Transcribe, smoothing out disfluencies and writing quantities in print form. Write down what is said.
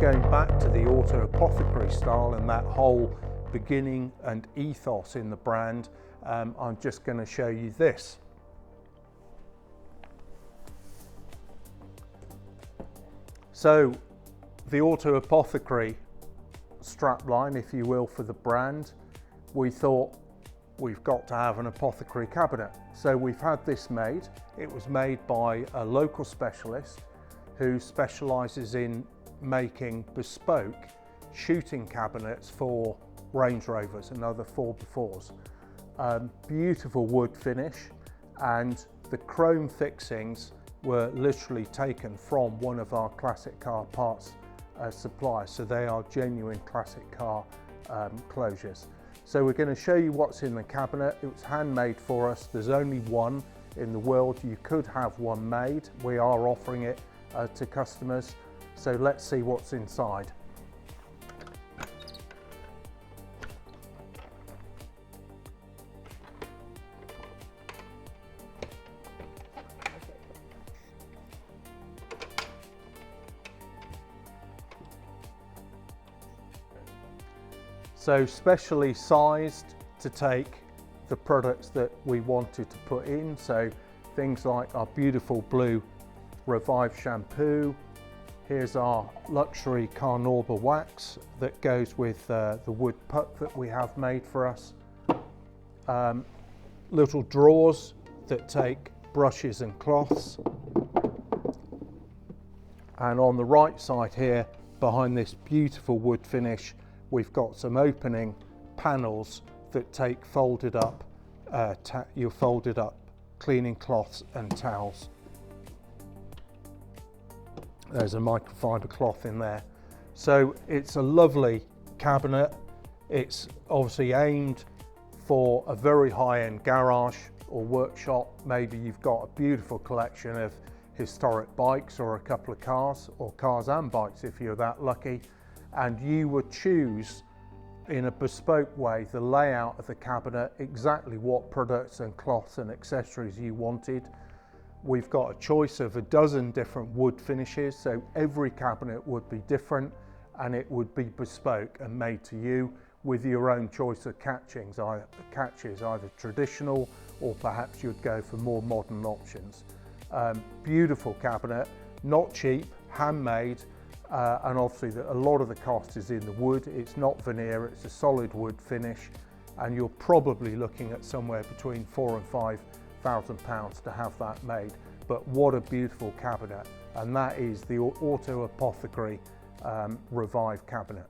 going back to the auto apothecary style and that whole beginning and ethos in the brand, I'm just going to show you this. So the auto apothecary strapline, if you will, for the brand, we thought we've got to have an apothecary cabinet. So we've had this made. It was made by a local specialist who specialises in making bespoke shooting cabinets for Range Rovers and other 4x4s. Beautiful wood finish, and the chrome fixings were literally taken from one of our classic car parts suppliers, so they are genuine classic car closures. So we're going to show you what's in the cabinet. It was handmade for us. There's only one in the world. You could have one made. We are offering it to customers. So let's see what's inside. So specially sized to take the products that we wanted to put in. So things like our beautiful blue Revive shampoo. Here's our luxury Carnauba wax that goes with the wood puck that we have made for us. Little drawers that take brushes and cloths. And on the right side here, behind this beautiful wood finish, we've got some opening panels that take folded up, your folded up cleaning cloths and towels. There's a microfiber cloth in there. So it's a lovely cabinet. It's obviously aimed for a very high-end garage or workshop. Maybe you've got a beautiful collection of historic bikes or a couple of cars, or cars and bikes if you're that lucky, and you would choose in a bespoke way the layout of the cabinet, exactly what products and cloths and accessories you wanted. We've got a choice of a dozen different wood finishes, so every cabinet would be different and it would be bespoke and made to you with your own choice of catches, either traditional or perhaps you'd go for more modern options. Beautiful cabinet, not cheap, handmade, and obviously a lot of the cost is in the wood. It's not veneer, it's a solid wood finish, and you're probably looking at somewhere between £4,000 and £5,000 to have that made. But what a beautiful cabinet, and that is the Auto Apothecary Revive cabinet.